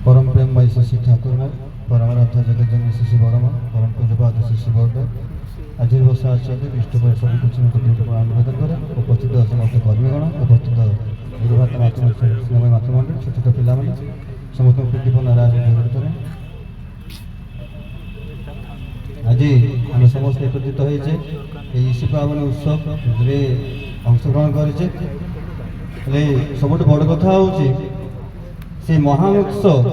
परम प्रेममय श्री ठाकुर परमाराध्य जगज्जननी श्री बड़मा परम पूज्यपाद श्री बौद्ध आज वर्ष आचार्य विष्णुपुर सभी कुछ निवेदन करे उपस्थित समस्त कर्मीगण उपस्थित गुरुभात मातृमय मातृमंडल छोट छोट पिला समस्त प्रीतिपूर्ण राज जगत आज आम समस्त एकत्रित होती ईशी पावन उत्सव अंशग्रहण करे सब बड़ कथा हूँ से महान उत्सव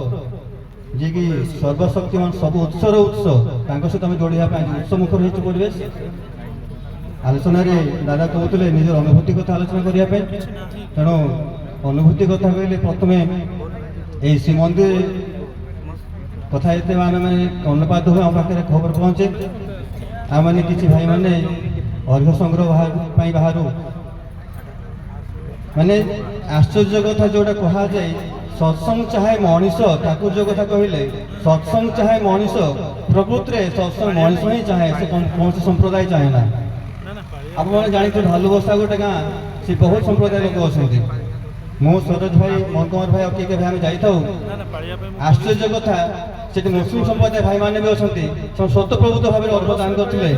जी कि सर्वशक्तिमान सब उत्सर उत्सव सहित आम जोड़ा उत्सव मुखर हो परिवेश आलोचन दादा कहते निजर अनुभूति कथा आलोचना करने तेणु अनुभूति कथा कहले प्रथम यही श्रीमंदिर कथा ये आम मैंने कर्णपात हुए आम पाखे खबर पहुँचे आम मैंने किसी भाई मैंने अर्घ्य संग्रह बाहर माने आश्चर्य कथा जोटा कह जाए सत्संग चाहे मनीष ठाकुर जो कथा कहले सत्संग चाहे मनीष प्रकृति सत्संग मनीष ही चाहे से कौन से संप्रदाय चाहे ना आप जानते भालू बसा गोटे गाँ से बहुत संप्रदाय लोक अच्छा मो सरोज भाई मनकुमार भाई और किए भाई आम जाऊ आश्चर्य कथा से मुस्लिम संप्रदाय भाई मैंने भी अच्छा स्वतःप्रभुत भाव में अर्घ दान करते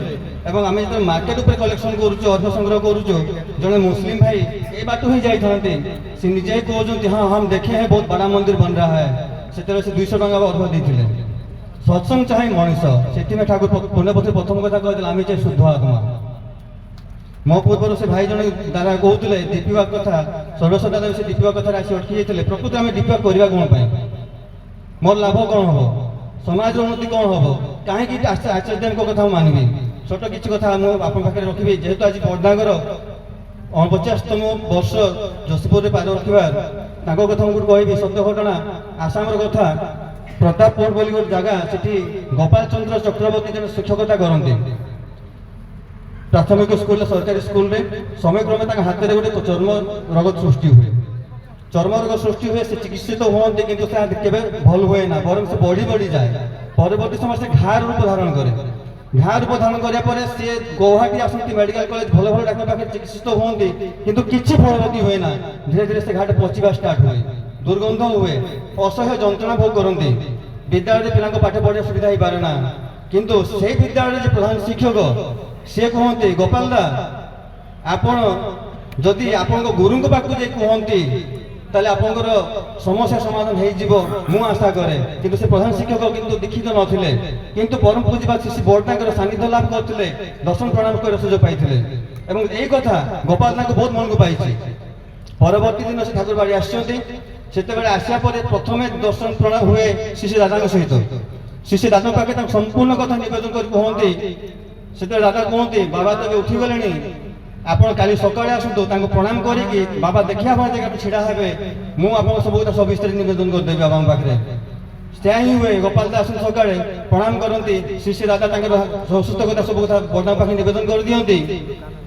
आम जो मार्केट उपर कलेक्शन करुचु अर्घ संग्रह करुचु जड़े मुस्लिम भाई ये बाट ही जाते सी निजे कहते हाँ हम देखे हैं बहुत बड़ा मंदिर बन रहा है से 200 टका अर्घ देते सत्संग चाहे मनीष से ठाकुर पुण्यपथी प्रथम कथा कहते आम चाहे शुद्ध आत्मा मो पूर्व से भाई जन दादा कहते दीपिवा कथा सर्वस्व दादा से दीपिवा कथा आसी अटकी जाते प्रकृति आम दीपिवा करवा कौन मोर लाभ कौन हम समाज उन्नति कौन हम कहीं आचार्य कथा मानवी छोट किसी कथा पाखे रखी जेहेतु आज बड़दागर 50तम वर्ष जशपुर पाद रखार कथा मुझे कहि सत्य घटना आसाम कथा प्रतापपुर बोली गोटे जगह से गोपाल चंद्र चक्रवर्ती जन शिक्षकता करते प्राथमिक स्कूल सरकारी स्कूल समय क्रमे हाथ में गोटे चर्म रोग सृष्टि हुए चर्म रोग सृष्टि हुए से चिकित्सित होते कि केवे भल हुए ना बर से बढ़ी बढ़ी जाए परवर्ती समय से घा रूप धारण करे घा रूप धारण कराया सी गौहाटी आसती मेडिकल कॉलेज भल भल डाक्टर पाखे चिकित्सित होती किंतु किसी फलवती हुए ना धीरे धीरे से घाट पचिवा स्टार्ट हुए दुर्गंध हुए असह्य जंत्रणा भोग करती विद्यालय पिला पाठ पढ़ा सुविधा हो पारे ना किंतु से विद्यालय प्रधान शिक्षक सी कहते गोपाल दा आपण जदि आपण गुरु पाक कहती ताले आपंकर समस्या समाधान हो मु आशा करे किंतु से प्रधान शिक्षक किंतु दीक्षित नथिले किंतु परम पूज्यपाद श्री बड़दांकर सानिध्य लाभ करते दर्शन प्रणाम कर सुजोग पाइथिले एवं यही कथा गोपाल को बहुत मन को पाई परवर्ती दिन से ठाकुर बाड़ी आसते आसिया प्रथम दर्शन प्रणाम हुए श्री दादा सहित श्री दादा पाखे संपूर्ण कथा निवेदन कर कहते से दादा कहते बाबा तो उठीगले आपण काली सकाळे आसतु प्रणाम करी बाबा देखिया भाई जगह छिड़ा हे मुझे सब सविस्तर निवेदन करदेवी बाबा पाखे से ही हुए गोपाल दास सकाळे प्रणाम करती श्री श्री दादा सुस्थ कथा सब कथा बड़ा पाखे निवेदन कर दिखती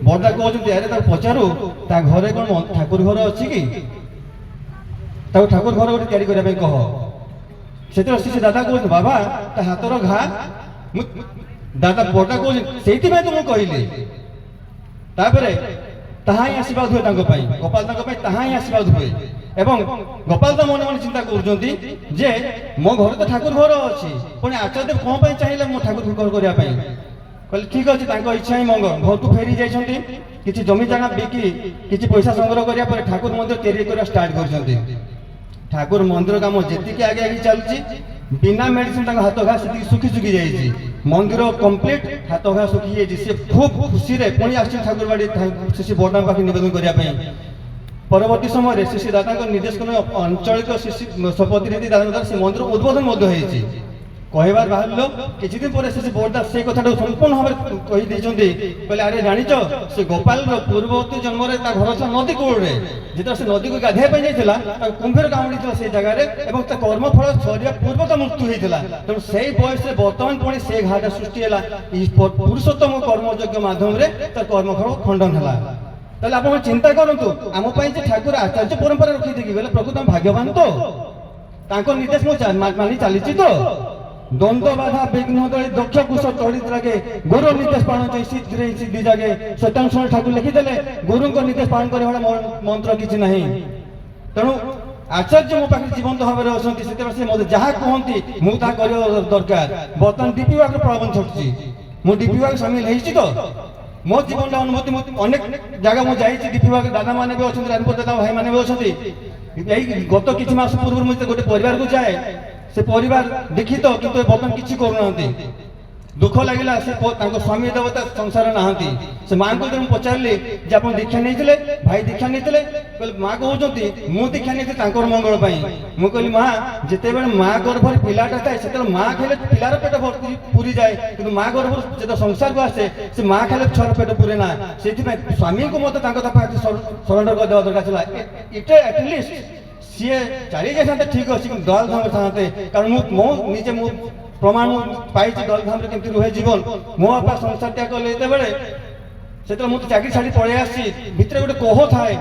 बड़ा कहते अरे पचारू ता घरे कौन ठाकुर घर अच्छी कि ठाकुर घर गोटे तैयारी करने कह से श्री श्री दादा कहते बाबा ता हाथर घा दादा बड़ा कहते से तो मुझे कहली तापरे ताहा ही आशीर्वाद हुए गोपाल ताहा ही आशीर्वाद हुए एवं गोपाल मन मन चिंता कर मो घर तो ठाकुर घर अच्छी पुणी आचार्य देव कौन चाहिए मो ठाकुर घर करने कहले ठीक अच्छे इच्छा ही मंग घर को फेरी जाइए किसी जमी जगह बिकी किसी पैसा संग्रह करने ठाकुर मंदिर तैयारी करने स्टार्ट कर ठाकुर मंदिर काम जी आगे आगे चलती बिना मेडिसिन हाथ घा से सुखी सुखी जाइए मंदिर कंप्लीट हाथ घा सुखी जाइए सी खूब खुशी रे पुणी आस ठाकुर बाड़ी श्री बड़ा पाखे निवेदन करने परवर्ती समय श्री श्री दादा निर्देश आंचलिक प्रतिनिधि दादा से मंदिर उद्बोधन कहबार बाहर किसी दिन पर श्री बड़ा से कथा संपूर्ण भाव कहीदे कहले अरे जाच से गोपाल पूर्ववर्ती जन्म घर था नदी कूड़े जिते से नदी को गाधे जाता कुंभीर कामुड़ी से जगार कर्मफल सरिया पूर्व तो मृत्यु होता तेणु से बयस बर्तमान पुणी से घाटा सृष्टि है पुरुषोत्तम कर्मयज्ञ मध्यम कर्मफल खंडन है ताले आप चिंता करूँ आम ठाकुर आचार्य परंपरा रखी देखिए प्रकृत भाग्यवान तो निर्देश मुझे मानी चली तो द्वंद्व बाधा विघ्न दली दक्ष कुश चरित्र के गुरु निर्देश पालन चाहिए सिद्धि जागे सत्यानुष्ठान ठाकुर लिखिदे गुरु निर्देश पालन कर मंत्र किसी ना तेणु आचार्य मो पाखे जीवंत भाव से मत जहाँ कहती मुझे दरकार बर्तमान डीपी विभाग प्रलोभन छुटुची मु डीपी विभाग सामिल होती तो मो जीवन अनुभूति अनेक जगह मुझे डीपी विभाग दादा मैंने भी अच्छा रानपुर दादा भाई मैंने भी अच्छा गत कि मास पूर्व मुझे गोटे परिवार को जाए से परिवार देखी तो किंतु बर्तमान किसी करूना दुख लगे से स्वामी देवता संसार नहांती से माँ को जब पचारे जे आप दीक्षा नहीं भाई दीक्षा नहीं कहले माँ कहते मु दीक्षा नहीं मंगल मुझे कहली माँ जिते बड़े माँ गर्भ पिलाटा थाए से माँ खेले पिलार पेट पूरी जाए कि माँ गर्भ जो संसार को आसे से माँ खेले छुआर पेट पूरे ना से स्वामी को मत सरेंडर कर देवा दरकार इटे एटलिस्ट सी चली जाते ठीक अच्छे कि दल धाम चाहते कारण मुझे मु प्रमाण पाई दल धाम केमती रुहे जीवन मो बापा संसार त्याग कले बेले से मुझे चाकरी छाड़ी पलि आसी भितर गोटे कोह थाए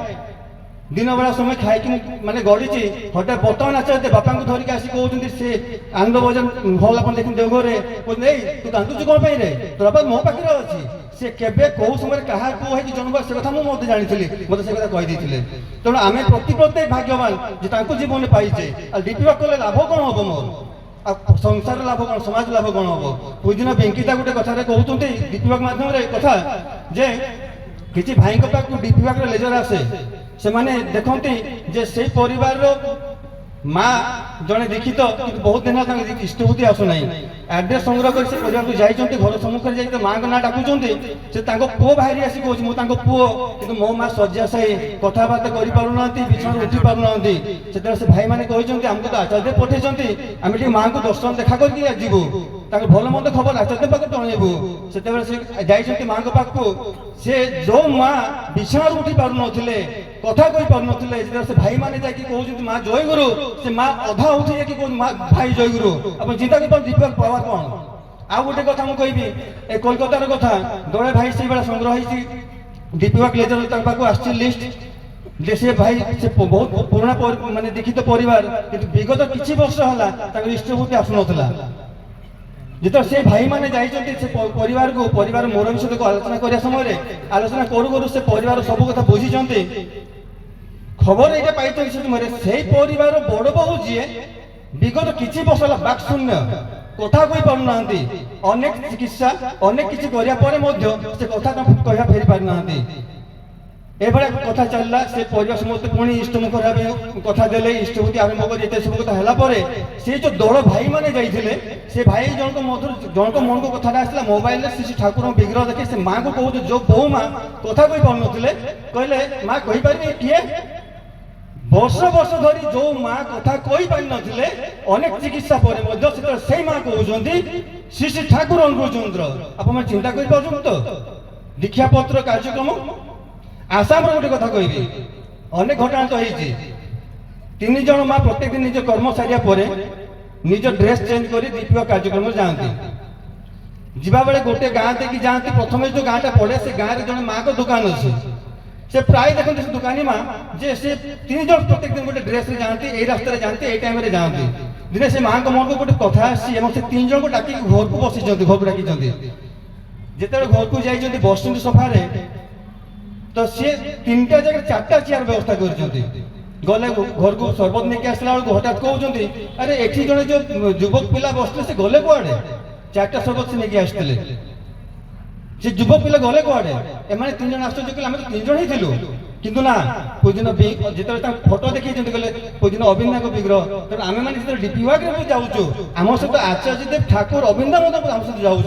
दिन बेला समय खाई माने गड़ी हठात बर्तमान आचार्य बापा को धरिक आसी कहते से आनंद भजन भल आप देख देवघर तू कांदुचु कौन रे तो बापा मो पाखे अच्छी से केबे कौ समय क्या जन्म से कथा मुझे जानी मत से कथा कहीदे तेणु आम प्रत्येक भाग्यवान जो जीवन पाइचे डीपी कले लाभ कौन हम मोर संसार लाभ कौन समाज लाभ कौन हम पूजन बेंकिता गोटे कथा कहते डीपी माध्यम कथा जे किसी भाई पाक डीपी लेजर आसे से माने देखते जे से परिवार माँ जड़े दीक्षित बहुत दिन इष्टभूति आसुना एड्रेस संग्रह कर से परिवार को जाइए घर सम्मुखें जाइए माँ का ना डाकुंट से पुओ बाहरी आसी कह मुझे पुओ कि मो माँ शଯ୍याशायी कथबार्ता करना बिछण उठी पारना से भाई मैंने कहते आमको तो आचार्य पठे आम माँ को दर्शन देखा करके जीवु भल मत खबर आचार्य पाक जणेबू से जाइए माँ पाक से जो माँ बिछण उठी पार नुले कथा कही पार नुले से भाई मैंने जाकि कहते माँ जय गुरु से माँ अधा उठी कि माँ भाई जय गुरु आप चिंता कर दीपक पावर कौन आ गोटे कथा मुझे कहि कोलकातार कथा दौड़े भाई से बेला संग्रह होती दीपक लेजर पाक आस लिस्ट जे से भाई से बहुत पुराना माने दीक्षित परिवार कि विगत किसी वर्ष है इष्टभूति आसुना जो से भाई मैंने जाइए से परिवार को परिवार मोर विषय को आलोचना करने समय आलोचना करू करू से परिवार सब कथा बुझी खबर ये पाई समय से परिवार बड़ बहु जी विगत किसी वर्ष है बाक शून्य कथा कही पारना अनेक चिकित्सा अनेक किसी से कथा कह फेरी पारना एभलिया कथा चलला से परिवार समस्त पुणी इष्टमुख कथा देले इष्टभूति आरंभ कर सब कथा है से जो दौड़ भाई मैंने जाइए से भाई जनक मधुर जनक मन को कथा आसला मोबाइल श्री ठाकुर विग्रह देखे से माँ को कहते जो बहु माँ कथा कही पार नुले कहले माँ कही पारे किए वर्ष वर्ष धरी जो माँ कथा कही पारि नथिले अनेक चिकित्सा पर से माँ कहते श्री श्री ठाकुर अनुकूलचंद्र आप चिंता कर पार्छ तो दीक्षा पत्र कार्यक्रम आसाम गोटे कथा कहि अनेक घटना तो होती तीन जन माँ प्रत्येक दिन निज कर्म सारिया निज ड्रेस चेंज कर दीपिका कार्यक्रम जाती जीवा बेले गोटे गाँ देखिए जाती प्रथम जो गाँटा पड़े से गाँव में जन माँ को दुकान अच्छे से प्राय देखते से दुकानी माँ जे से तीन जन प्रत्येक दिन गोटे ड्रेस जाती यही रास्ते जाती यही टाइम जाती दिने से माँ मन को गोटे कथा आसी तीन जन को डाक घर को बसी घर को डाकी जिते घर को जाइए बस सोफारे तो सी तीन टा जगह चार्टा चेयर व्यवस्था कर गले घर को सरबत नहीं आसला बेलू हठात कहते अरे एठी जड़े जो युवक पिला बसते से गले कुआड़े चार्टा सरबत से नहीं आसते से युवक पिला गले कुआड़े एम तीन जन आश्चर्य आम तो तीन जन ही थिलु किंतु ना पूजन जो फोटो देखी कहले पूजन अविंदा विग्रह तेणु आम मैंने डीपी विभाग जाऊँ आम सहित आचार्य देव ठाकुर अविंदा आम सहित जाऊँ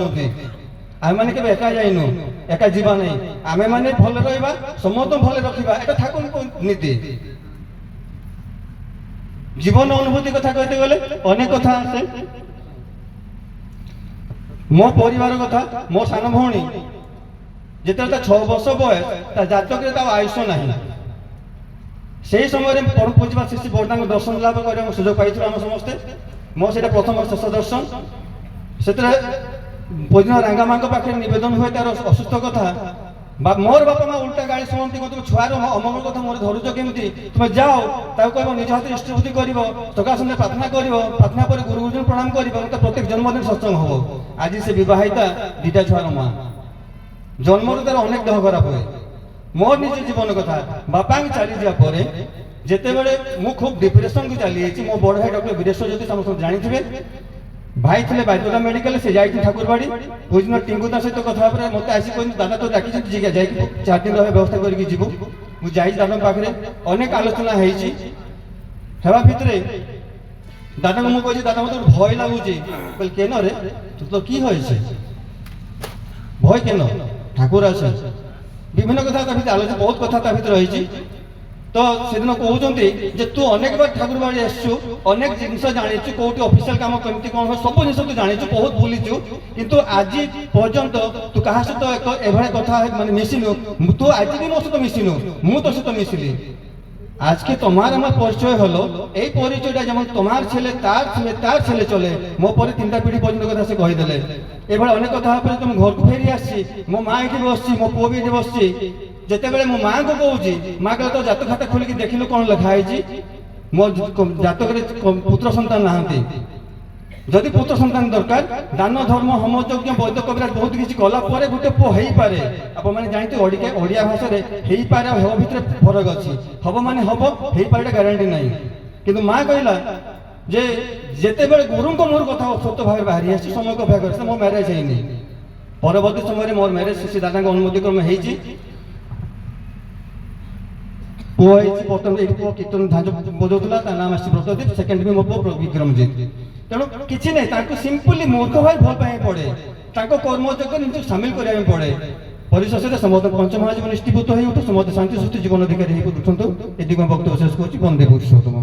आम मैंने के एका जाइनु एका जीवा नहीं आमे माने भल रहिबा समस्त भल रखिबा एटा ठाकुर नीति जीवन अनुभूति कथा कहते गले अनेक कथा आसे मो परिवार कथा मो सान भौणी जिते 6 वर्ष बयस जातक आयुष ना से समय परम पूजवा श्री बर्दा दर्शन लाभ कर सुजोग पाई आम समस्ते मो से प्रथम शेष दर्शन से पूजन रंगा माँ पाखे नवेदन हुए तार असुस्थ कथा मोर बापा माँ उल्टा गाड़ी शुणती तुम छुआर अमंगल कथा मोर धरुच केमती तुम जाओ कह निज हाथ इष्टभूति कर सका सन्ध्या प्रार्थना कर प्रार्थना पर गुरु गुरुजन प्रणाम कर प्रत्येक जन्मदिन सत्संग हम आज से बहिता दीटा छुआर माँ जन्म तार अनेक देह खराब हुए मोर निज जीवन कथा बापा चली जापर যেতবে মু খুব ডিপ্রেসন কু চালি যাই মো বড় ভাই ডক্টর বীরেশ্বর জ্যোতি সমস্ত জাঁথিবে ভাই ଥିଲେ ବାଇଦୁରା ମେଡିକାଲ ସେ ଯାଇଛି ଠାକୁରବାଡ଼ି ବୁଝିନ ଟିଙ୍ଗୁ ତା ସହିତ କଥା ହେବା ପରେ ମୋତେ ଆସି କହିଲେ ଦାଦା ତ ଡାକିଛନ୍ତି ଯିଏ ଯାଇକି 4 ଦିନ ରହିବା ବ୍ୟବସ୍ଥା କରିକି ଯିବୁ ମୁଁ ଯାଇଛି ଦାଦାଙ୍କ ପାଖରେ ଅନେକ ଆଲୋଚନା ହେଇଛି ହେବା ଭିତରେ ଦାଦାଙ୍କୁ ମୁଁ କହିଛି ଦାଦା ମୋତେ ଭୟ ଲାଗୁଛି କହିଲେ କେନ ରେ ତୁ ତ କି ହয়েছে ভয় কেন ঠাকুর আছে বিভিন্ন কথা তা ভিতরে আলোচনা বহুত কথা তা ভিতরে রয়েছে তো সেদিন কৌଛନ୍ତି যে তু অনেকবার ঠাকুর বাড়ি আসছু অনেক জিনিস জানিছু কোটি অফিসিয়াল কাম কেমতি কোন হয় সব জিনিস তু জানিছু বহুত বুলিছু কিন্তু আজি পর্যন্ত তু কাহা সହିତ এভাবে কথা মানে মিশিনু তু আজি বি মো সହିତ মিশিনু মু তো সହିତ মিশিলি আজকে তোমার আমার পরিচয় হলো এই পরিচয়টা যেমন তোমার ছেলে তার ছেলে চলে মো পরে 3টা পিঢ়ি পর্যন্ত কথা সে কহিদেলে এভাবে অনেক কথা পরে তুমি ঘরକୁ ফেরি আসছি মো মা এটি বসছি মো পুଅ ବି এটি বসছি যেতবে মো মাকে কହୁছি মা কলে তো জাতক খাতা খোলিকি দেখিলু কোন লেখা হয়েছি মো জাতকরে পুত্র সন্তান নাহান্তি যদি পুত্র সন্তান দরকার দান ধর্ম হোমযজ্ঞ বৈদ্য কবিরাজ বহুত কিছু কলা পরে গোটে পুଅ ହେଇପାରେ ଆପଣ ମାନେ ଜାଣିতে ଓଡ଼ିଆ ଭାଷାରେ ହେଇପାରେ ଆଉ ହେବ ଭିତରେ ଫରକ ଅଛି ହବ ମାନେ ହବ ହେଇପାରେଟା ଗ୍ୟାରେଣ୍ଟି ନାହିଁ କିନ୍ତୁ ମା କହିଲା ଯେ ଯେତେବେଳେ ଗୁରୁଙ୍କ ମୋର କଥା ସତ୍ୟ ଭାବରେ ବାହାରି ଆସିଛି ସମୟକୁ ଅପେକ୍ଷା କରିছে ମୋ ମ୍ୟାରେଜ ହେଇନି ପରବର୍ତ୍ତୀ ସମୟରେ ମୋର ମ୍ୟାରେଜ ଶ୍ରୀ ଦାଦାଙ୍କ ଅନୁମତି କ୍ରମେ ହେଇଛି ପୁଅ ହେଇଛି ବର୍ତ୍ତମାନ ଏଇଠି ପୁଅ କୀର୍ତ୍ତନ ଝାଞ୍ଜ ବଜାଉଥିଲା ତା ନାମ ଆସିଛି ବ୍ରତଦୀପ ସେକେଣ୍ଡ ବି ମୋ ପୁଅ ବିକ୍ରମଜିତ ତେଣୁ କିଛି ନାହିଁ ତାଙ୍କୁ ସିମ୍ପଲି ମୂର୍ଖ ଭାଇ ଭଲ ପାଇବା ପଡ଼େ ତାଙ୍କ କର୍ମଯୋଗ ନିଜକୁ ସାମିଲ କରିବା ପାଇଁ ପଡ଼େ ପରିଶେଷରେ ସମସ୍ତେ ପଞ୍ଚମହାଜୀବ ନିଷ୍ଠିଭୂତ ହେଇ ଉଠୁ ସମସ୍ତେ ଶାନ୍ତି ସୁସ୍ଥ ଜୀବନ ଅଧିକାରୀ ହେଇ ଉଠନ୍ତୁ ଏତିକି ବକ୍ତବ୍ୟ ଶେଷ କରୁଛି ବନ୍ଦେ ପୁରୁଷୋତ୍ତମ।